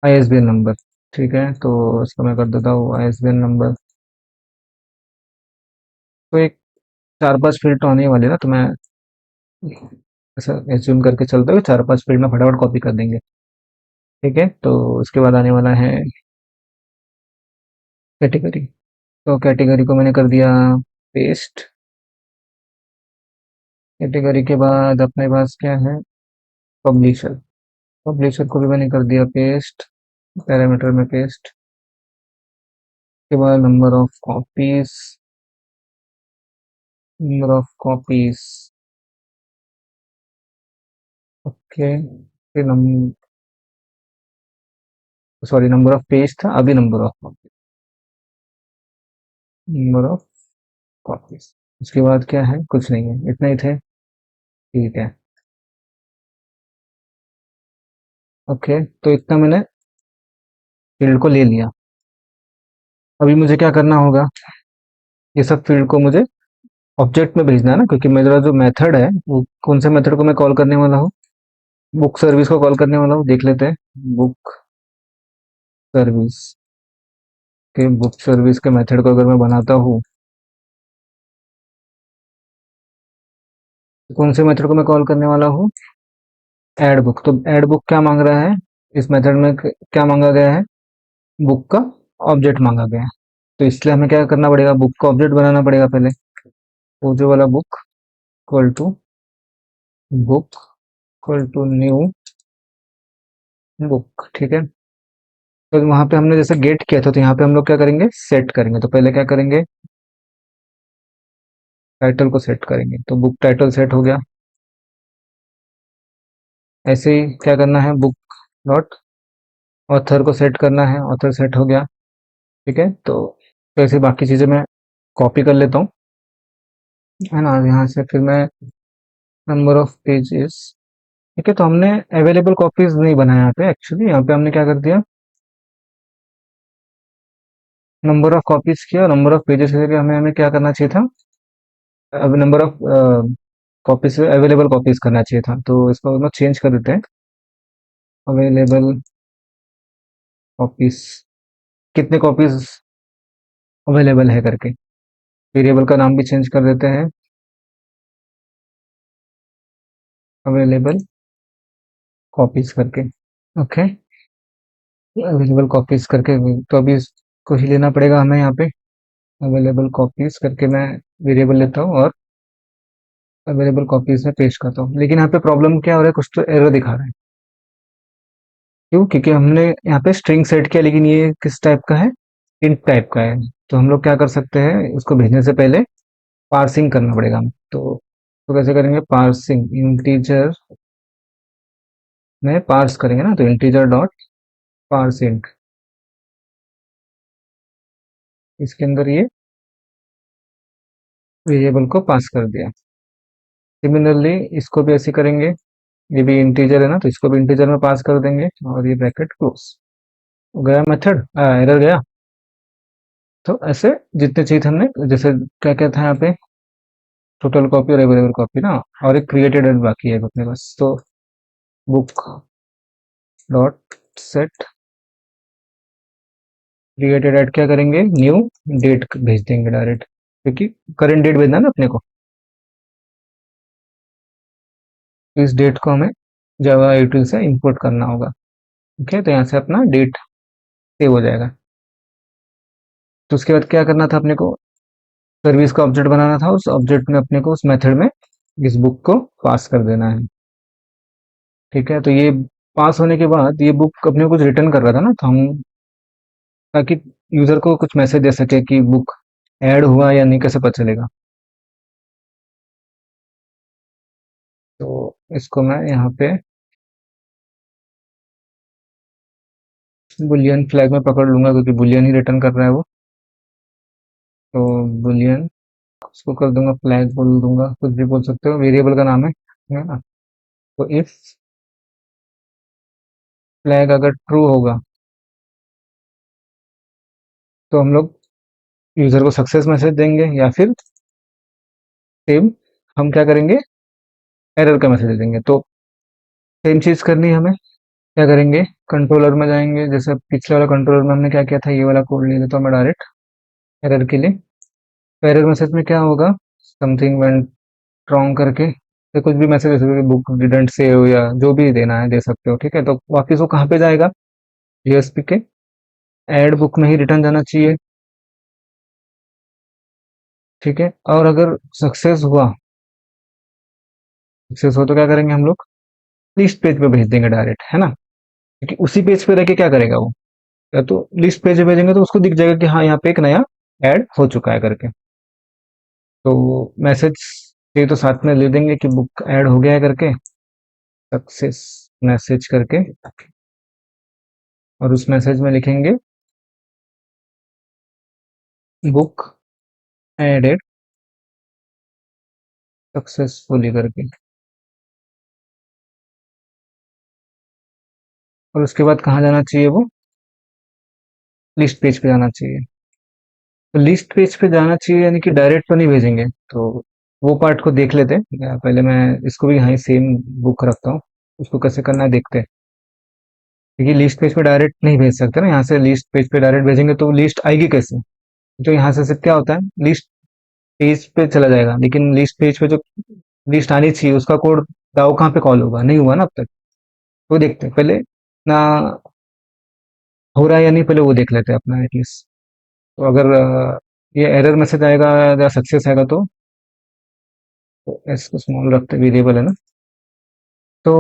आईएसबीएन नंबर। ठीक है, तो इसको मैं कर देता हूँ आईएसबीएन नंबर। तो एक चार पांच फील्ड तो आने वाले ना, तो मैं ऐसा एज्यूम करके चलते हुए चार पांच फील्ड में फटाफट कॉपी कर देंगे। ठीक है, तो उसके बाद आने वाला है कैटेगरी। तो कैटेगरी को मैंने कर दिया पेस्ट। कैटेगरी के बाद अपने पास क्या है, पब्लिशर। पब्लिशर को भी मैंने कर दिया पेस्ट, पैरामीटर में पेस्ट। के बाद number of copies, number of copies. Okay, फिर सॉरी नंबर ऑफ पेज था, अभी number of copy, number of copies. उसके बाद क्या है, कुछ नहीं है, इतना ही थे। ठीक है, ओके, तो इतना मैंने फील्ड को ले लिया। अभी मुझे क्या करना होगा, ये सब फील्ड को मुझे ऑब्जेक्ट में भेजना है ना, क्योंकि मेरा जो मेथड है वो कौन से मेथड को मैं कॉल करने वाला हूँ, बुक सर्विस को कॉल करने वाला हूँ। देख लेते हैं, बुक सर्विस के, बुक सर्विस के मेथड को अगर मैं बनाता हूँ तो कौन से मेथड को मैं कॉल करने वाला हूँ, ऐड बुक। तो ऐड बुक क्या मांग रहा है, इस मेथड में क्या मांगा गया है, बुक का ऑब्जेक्ट मांगा गया है। तो इसलिए हमें क्या करना पड़ेगा, बुक का ऑब्जेक्ट बनाना पड़ेगा पहले। वो जो वाला book equal to book equal to new book. ठीक है, तो वहां पे हमने जैसे गेट किया था, तो यहाँ पे हम लोग क्या करेंगे, सेट करेंगे। तो पहले क्या करेंगे, टाइटल को सेट करेंगे, तो बुक टाइटल सेट हो गया। ऐसे ही क्या करना है, बुक डॉट ऑथर को सेट करना है, ऑथर सेट हो गया। ठीक है, तो ऐसे बाकी चीजें मैं कॉपी कर लेता हूँ, है ना। यहाँ से फिर मैं नंबर ऑफ पेजेस। ठीक है, तो हमने अवेलेबल कॉपीज नहीं बनाया यहाँ पे, एक्चुअली यहाँ पे हमने क्या कर दिया, नंबर ऑफ कॉपीज किया, नंबर ऑफ पेजेस की जगह हमें हमें क्या करना चाहिए था, अब नंबर ऑफ कॉपीज से अवेलेबल कॉपीज करना चाहिए था। तो इसको हम चेंज कर देते हैं, अवेलेबल कॉपीज, कितने कॉपीज अवेलेबल है करके। वेरिएबल का नाम भी चेंज कर देते हैं, अवेलेबल कॉपीज करके। ओके, अवेलेबल कॉपीज करके, तो अभी इसको ही लेना पड़ेगा हमें यहाँ पे। अवेलेबल कॉपीज करके मैं वेरिएबल लेता हूँ और अवेलेबल कॉपीज में पेस्ट करता हूँ। लेकिन यहाँ पे प्रॉब्लम क्या हो रहा है, कुछ तो एरर दिखा रहा है। क्यों, क्योंकि हमने यहाँ पे स्ट्रिंग सेट किया, लेकिन ये किस टाइप का है, इंट टाइप का है। तो हम लोग क्या कर सकते हैं, इसको भेजने से पहले पार्सिंग करना पड़ेगा हमें। तो कैसे करेंगे, पार्सिंग इंटीजर में पार्स करेंगे ना, तो इंटीजर डॉट पार्सिंग, इसके अंदर ये वेरिएबल को पास कर दिया। सिमिलरली इसको भी ऐसे करेंगे, ये भी इंटीजर है ना, तो इसको भी इंटीजर में पास कर देंगे और ये ब्रैकेट क्लोज। गया मेथड, एरर गया। तो ऐसे जितने चाहिए थे हमने, जैसे क्या क्या था यहाँ पे, टोटल कॉपी और अवेलेबल कॉपी ना, और एक क्रिएटेड बाकी है अपने पास। तो book dot set created add क्या करेंगे, न्यू डेट भेज देंगे डायरेक्ट, क्योंकि करंट डेट भेजना है ना अपने को। इस डेट को हमें जावा यूटिल से इंपोर्ट करना होगा। ओके, तो यहाँ से अपना डेट सेव हो जाएगा। तो उसके बाद क्या करना था अपने को, सर्विस का ऑब्जेक्ट बनाना था, उस ऑब्जेक्ट में अपने को उस मेथड में इस बुक को पास कर देना है। ठीक है, तो ये पास होने के बाद ये बुक अपने को कुछ रिटर्न कर रहा था ना, तो हम ताकि यूजर को कुछ मैसेज दे सके कि बुक ऐड हुआ या नहीं, कैसे पता चलेगा। तो इसको मैं यहाँ पे बुलियन फ्लैग में पकड़ लूंगा, क्योंकि बुलियन ही रिटर्न कर रहा है वो। तो बुलियन उसको कर दूंगा, फ्लैग बोल दूंगा, कुछ भी बोल सकते हो, वेरिएबल का नाम है ना। तो इफ फ्लैग अगर ट्रू होगा तो हम लोग यूजर को सक्सेस मैसेज देंगे, या फिर सेम हम क्या करेंगे, एरर का मैसेज देंगे। तो सेम चीज करनी है हमें। क्या करेंगे, कंट्रोलर में जाएंगे, जैसे पिछले वाला कंट्रोलर में हमने क्या किया था, ये वाला कोड ले लेता हूँ मैं डायरेक्ट एरर के लिए। तो एरर मैसेज में क्या होगा, समथिंग वेंट रॉन्ग करके, या कुछ भी मैसेज दे सकते हो, बुक डिडंट सेव या जो भी देना है दे सकते हो। ठीक है, तो वापिस वो कहाँ पे जाएगा, यूएसपी के एड बुक में ही रिटर्न जाना चाहिए। ठीक है, और अगर सक्सेस हुआ तो क्या करेंगे हम लोग, लिस्ट पेज पे भेज देंगे डायरेक्ट, है ना। क्योंकि उसी पेज पे रह के क्या करेगा वो, या तो लिस्ट पेज पे भेजेंगे तो उसको दिख जाएगा कि हाँ यहाँ पे एक नया ऐड हो चुका है करके। तो मैसेज ये तो साथ में ले देंगे कि बुक ऐड हो गया है करके, सक्सेस मैसेज करके, और उस मैसेज में लिखेंगे बुक एडेड सक्सेसफुली करके। और उसके बाद कहाँ जाना चाहिए वो, लिस्ट पेज पे जाना चाहिए। तो लिस्ट पेज पे जाना चाहिए यानी कि डायरेक्ट तो नहीं भेजेंगे, तो वो पार्ट को देख लेते हैं। पहले मैं इसको भी यहाँ सेम बुक रखता हूँ, उसको कैसे करना है देखते हैं। क्योंकि लिस्ट पेज पे डायरेक्ट नहीं भेज सकते ना, यहाँ से लिस्ट पेज पे डायरेक्ट भेजेंगे तो लिस्ट आएगी कैसे। तो यहाँ से सिर्फ क्या होता है, लिस्ट पेज पे चला जाएगा, लेकिन लिस्ट पेज पे जो लिस्ट आनी चाहिए उसका कोड दाव कहाँ पे कॉल होगा, नहीं हुआ ना अब तक। वो देखते हैं पहले ना, हो रहा है या नहीं, पहले वो देख लेते हैं अपना एटलीस्ट। तो अगर ये एरर मैसेज आएगा या सक्सेस आएगा तो इसको स्मॉल रखते, वेरिएबल है ना। तो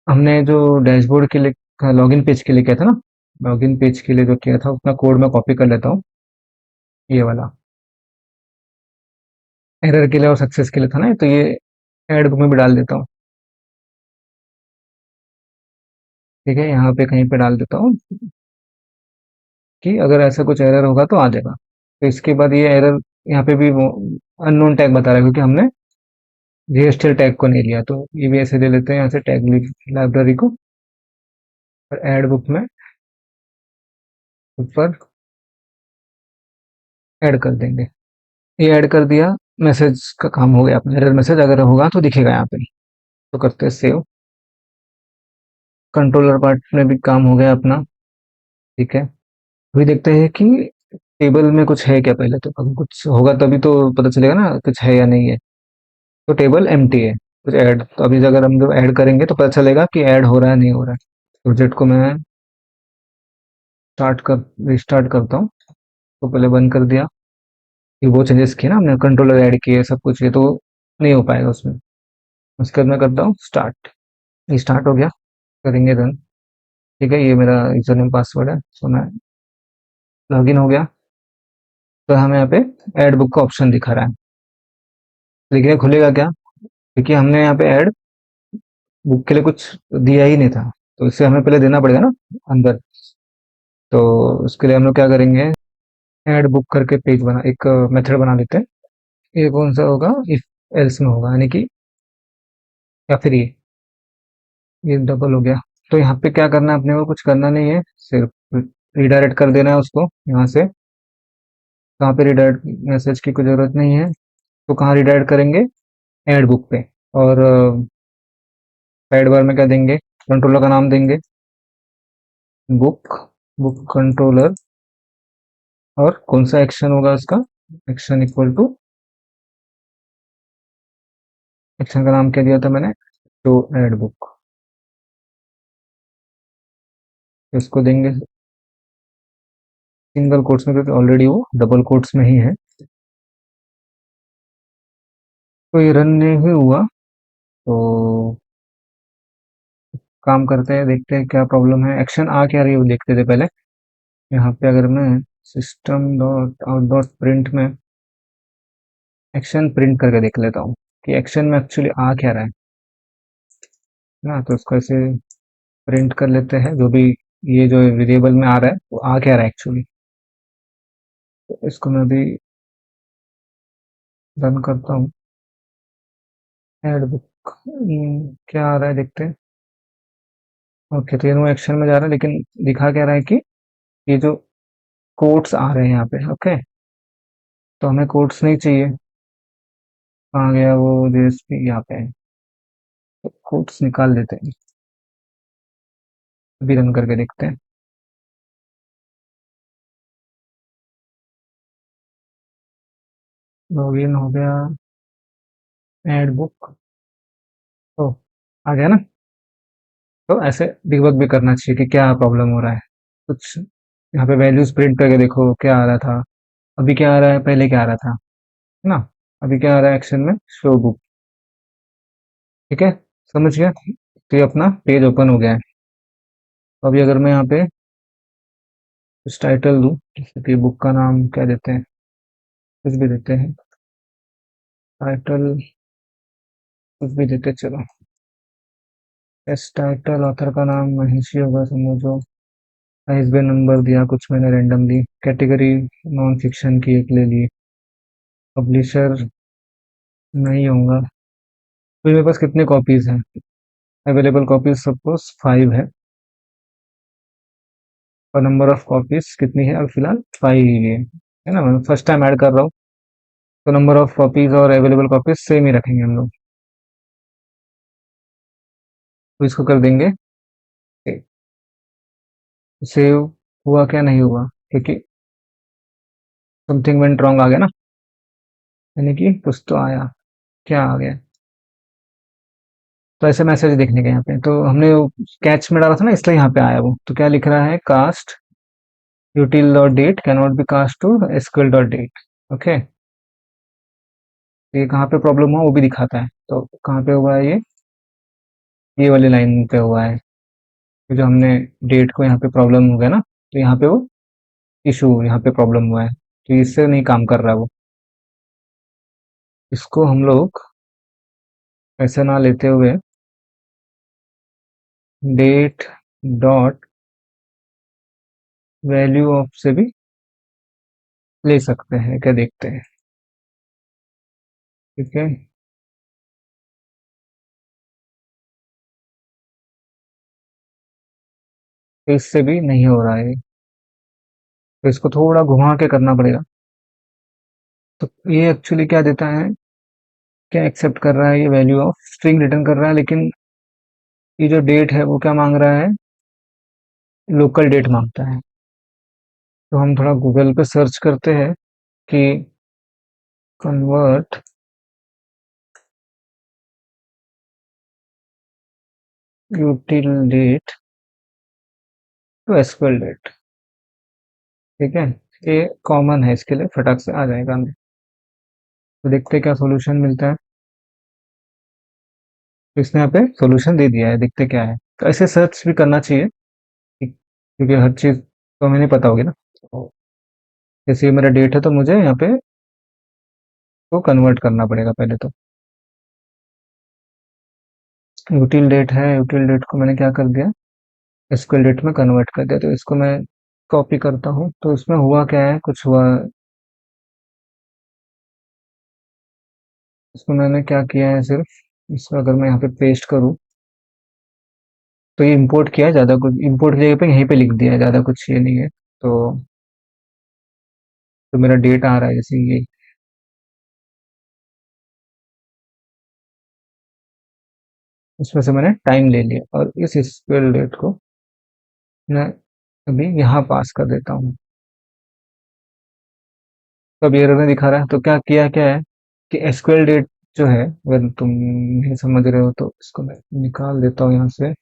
हमने जो डैशबोर्ड के लिए लॉगिन पेज के लिए किया था ना, लॉगिन पेज के लिए जो किया था अपना कोड मैं कॉपी कर लेता हूँ, ये वाला एरर के लिए और सक्सेस के लिए था ना, तो ये एड बुक में भी डाल देता हूँ। ठीक है, यहाँ पे कहीं पे डाल देता हूँ कि अगर ऐसा कुछ एरर होगा तो आ जाएगा। तो इसके बाद ये एरर यहाँ पे भी वो अननोन टैग बता रहा है, क्योंकि हमने जीएसटी टैग को नहीं लिया। तो ये भी ऐसे ले लेते हैं यहाँ से टैग लाइब्रेरी को, और एड बुक में ऊपर ऐड कर देंगे। ये ऐड कर दिया, मैसेज का काम हो गया अपना। एरर मैसेज अगर होगा तो दिखेगा यहाँ पे। तो करते हैं सेव, कंट्रोलर पार्ट में भी काम हो गया अपना। ठीक है, अभी देखते हैं कि टेबल में कुछ है क्या। पहले तो अगर कुछ होगा तभी तो पता चलेगा ना कुछ है या नहीं है। तो टेबल एम्प्टी है, कुछ ऐड तो अभी अगर हम जो ऐड करेंगे तो पता चलेगा कि ऐड हो रहा है नहीं हो रहा है। प्रोजेक्ट को मैं स्टार्ट कर रिस्टार्ट करता हूँ। तो पहले बंद कर दिया, ये वो चेंजेस किए ना हमने, कंट्रोलर ऐड किए सब कुछ, ये तो नहीं हो पाएगा उसमें। उसके बाद मैं करता हूँ स्टार्ट, ये स्टार्ट हो गया, करेंगे रन। ठीक है, ये मेरा यूजर नेम पासवर्ड है, तो मैं लॉगिन हो गया। तो हमें यहाँ पे ऐड बुक का ऑप्शन दिखा रहा है, लेकिन ये खुलेगा क्या, क्योंकि हमने यहाँ पे ऐड बुक के लिए कुछ दिया ही नहीं था। तो इसे हमें पहले देना पड़ेगा ना अंदर। तो उसके लिए हम लोग क्या करेंगे, ऐड बुक करके पेज बना, एक मेथड बना लेते हैं। ये कौन सा होगा, इफ एल्स में होगा, यानी कि या फिर ये डबल हो गया। तो यहाँ पे क्या करना है, अपने को कुछ करना नहीं है, सिर्फ रिडायरेक्ट कर देना है उसको यहाँ से। कहाँ पे रिडायरेक्ट मैसेज की कोई जरूरत नहीं है। तो कहाँ रिडायरेक्ट करेंगे, ऐड बुक पे। और साइड बार में क्या देंगे, कंट्रोलर का नाम देंगे बुक, बुक कंट्रोलर। और कौन सा एक्शन होगा उसका, एक्शन इक्वल टू, एक्शन का नाम क्या दिया था मैंने, टू ऐड बुक। इसको देंगे सिंगल कोट्स में, क्योंकि ऑलरेडी वो डबल कोट्स में ही है। तो ये रन नहीं हुआ, तो काम करते हैं, देखते हैं क्या प्रॉब्लम है, एक्शन आ क्या रही है वो देखते थे पहले। यहाँ पे अगर मैं system dot out dot print में एक्शन प्रिंट करके देख लेता हूँ कि एक्शन में एक्चुअली आ क्या रहा है ना, तो उसको ऐसे प्रिंट कर लेते हैं, जो भी ये जो वेरिएबल में आ रहा है वो आ क्या रहा है एक्चुअली। तो इसको मैं अभी रन करता हूँ। एड बुक क्या आ रहा है देखते हैं। ओके, तो ये नो एक्शन में जा रहा है, लेकिन दिखा क्या रहा है कि ये जो कोट्स आ रहे हैं यहाँ पे। ओके, तो हमें कोट्स नहीं चाहिए। कहाँ गया वो जेएसपी, यहाँ पे है। तो कोट्स निकाल लेते हैं, अभी रन करके देखते हैं। लॉगिन हो गया, एड बुक, तो आ गया ना। तो ऐसे डिबग भी करना चाहिए कि क्या प्रॉब्लम हो रहा है। कुछ यहाँ पे वैल्यूज प्रिंट करके देखो क्या आ रहा था, अभी क्या आ रहा है, पहले क्या आ रहा था, है ना। अभी क्या आ रहा है एक्शन में, शो बुक। ठीक है, समझ गया। तो ये अपना पेज ओपन हो गया है। तो अभी अगर मैं यहाँ पे कुछ टाइटल दूँ, जैसे कि बुक का नाम क्या देते हैं, कुछ भी देते हैं, टाइटल कुछ भी देते हैं, चलो एस टाइटल, ऑथर का नाम महेश ही होगा समझो। आईएसबीएन नंबर दिया कुछ मैंने रैंडमली, कैटेगरी नॉन फिक्शन की एक ले ली, पब्लिशर नहीं होगा। तो मेरे पास कितने कॉपीज हैं, अवेलेबल कॉपीज सपोज 5 और नंबर ऑफ कॉपीज कितनी है, अब फिलहाल 5 ही है ना, मैं फर्स्ट टाइम ऐड कर रहा हूँ। तो नंबर ऑफ कॉपीज और अवेलेबल कॉपीज सेम ही रखेंगे हम लोग। तो इसको कर देंगे सेव। हुआ क्या, नहीं हुआ, क्योंकि समथिंग वेंट रॉन्ग आ गया ना, यानी कि कुछ तो आया, क्या आ गया। तो ऐसे मैसेज देखने के यहाँ पे, तो हमने कैच में डाला था ना, इसलिए यहाँ पे आया वो। तो क्या लिख रहा है, cast util dot date cannot be cast to sql dot date। Okay, ये कहाँ पे प्रॉब्लम हुआ वो भी दिखाता है। तो कहाँ पे हुआ है ये वाली लाइन पे हुआ है, कि जो हमने डेट को यहाँ पे प्रॉब्लम हो गया ना, तो यहाँ पे वो इशू यहाँ पे प्रॉब्लम हुआ है, तो इससे नहीं काम कर रहा वो। इसको हम लोग ऐसे ना लेते हुए डेट डॉट वैल्यू ऑफ से भी ले सकते हैं, क्या देखते हैं। ठीक है, तो इससे भी नहीं हो रहा है, तो इसको थोड़ा घुमा के करना पड़ेगा। तो ये एक्चुअली क्या देता है, क्या एक्सेप्ट कर रहा है, ये वैल्यू ऑफ स्ट्रिंग रिटर्न कर रहा है, लेकिन ये जो डेट है वो क्या मांग रहा है, लोकल डेट मांगता है। तो हम थोड़ा गूगल पे सर्च करते हैं कि convert util date to SQL date. ठीक है, ये कॉमन है, इसके लिए फटाक से आ जाएगा हमें। तो देखते हैं क्या सोल्यूशन मिलता है। तो इसने यहाँ पे सोल्यूशन दे दिया है, देखते क्या है। तो ऐसे सर्च भी करना चाहिए, क्योंकि हर चीज तो हमें नहीं पता होगी ना। तो जैसे ये मेरा डेट है, तो मुझे यहाँ पे तो कन्वर्ट करना पड़ेगा पहले। तो यूटिल डेट है, यूटिल डेट को मैंने क्या कर दिया, एसक्यूएल डेट में कन्वर्ट कर दिया। तो इसको मैं कॉपी करता हूँ, तो इसमें हुआ क्या है, कुछ हुआ। इसको मैंने क्या किया है, सिर्फ इसको अगर मैं यहाँ पे पेस्ट करूँ, तो ये इंपोर्ट किया है, ज़्यादा कुछ इंपोर्ट की जगह पे यहीं पे लिख दिया है, ज़्यादा कुछ ये नहीं है। तो मेरा डेट आ रहा है जैसे ये, इसमें से मैंने टाइम ले लिया, और इस एसक्यूएल डेट को मैं अभी यहाँ पास कर देता हूँ। तो अब एरर में दिखा रहा है, तो क्या किया क्या है कि एसक्यूएल डेट जो है, अगर तुम नहीं समझ रहे हो तो इसको मैं निकाल देता हूँ यहाँ से।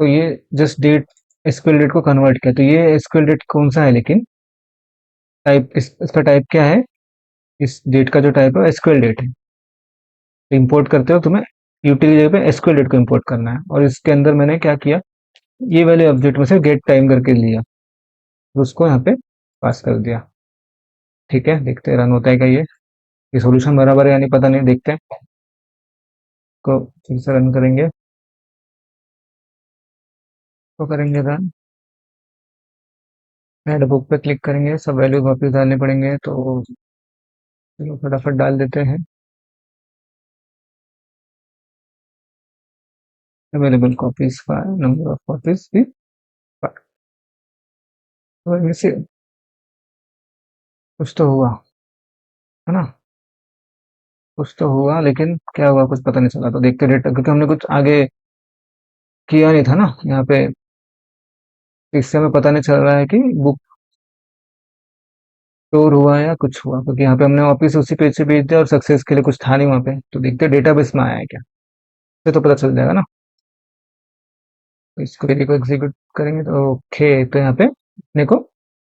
तो ये जस्ट डेट, एसक्यूएल डेट को कन्वर्ट किया, तो ये एसक्यूएल डेट कौन सा है, लेकिन टाइप इसका टाइप क्या है, इस डेट का जो टाइप है एसक्यूएल डेट है। इंपोर्ट करते हो तुम्हें यूटिलिटी जगह पे एसक्यूएल डेट को इंपोर्ट करना है, और इसके अंदर मैंने क्या किया, ये वाले ऑब्जेक्ट में से गेट टाइम करके लिया, तो उसको यहाँ पे पास कर दिया। ठीक है, देखते हैं रन होता है क्या ये सॉल्यूशन बराबर है या नहीं पता नहीं, देखते हैं। को फिर से रन करेंगे, तो करेंगे रन, ऐड बुक पे क्लिक करेंगे, सब वैल्यूज वापस डालने पड़ेंगे, तो चलो फटाफट डाल देते हैं। अवेलेबल कॉपीज का नंबर ऑफ कॉपीज भी 5। तो इनमें से कुछ तो हुआ, है ना, कुछ तो हुआ, लेकिन क्या हुआ कुछ पता नहीं चला, तो देखते डेटा, क्योंकि हमने कुछ आगे किया नहीं था ना यहाँ पे, तो इससे हमें पता नहीं चल रहा है कि बुक स्टोर हुआ है या कुछ हुआ, क्योंकि यहाँ पे हमने वापस उसी पेज से भेज दिया और सक्सेस के लिए कुछ था नहीं वहाँ पे, तो देखते डेटाबेस में आया है क्या, ये तो पता चल जाएगा ना। तो इस क्वेरी को एग्जीक्यूट करेंगे, तो ओके, तो यहाँ पे अपने को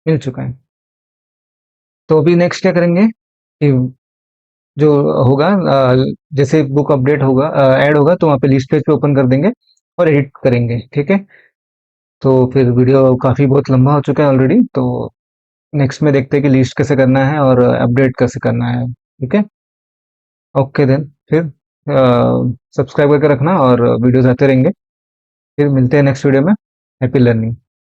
मिल चुका है। तो अभी नेक्स्ट क्या करेंगे कि जो होगा, जैसे बुक अपडेट होगा, ऐड होगा, तो वहाँ पे लिस्ट पेज पे ओपन कर देंगे और एडिट करेंगे। ठीक है, तो फिर वीडियो काफ़ी बहुत लंबा हो चुका है ऑलरेडी, तो नेक्स्ट में देखते हैं कि लिस्ट कैसे करना है और अपडेट कैसे करना है। ठीक है, ओके देन, फिर सब्सक्राइब करके रखना और वीडियोस आते रहेंगे। फिर मिलते हैं नेक्स्ट वीडियो में। Happy learning.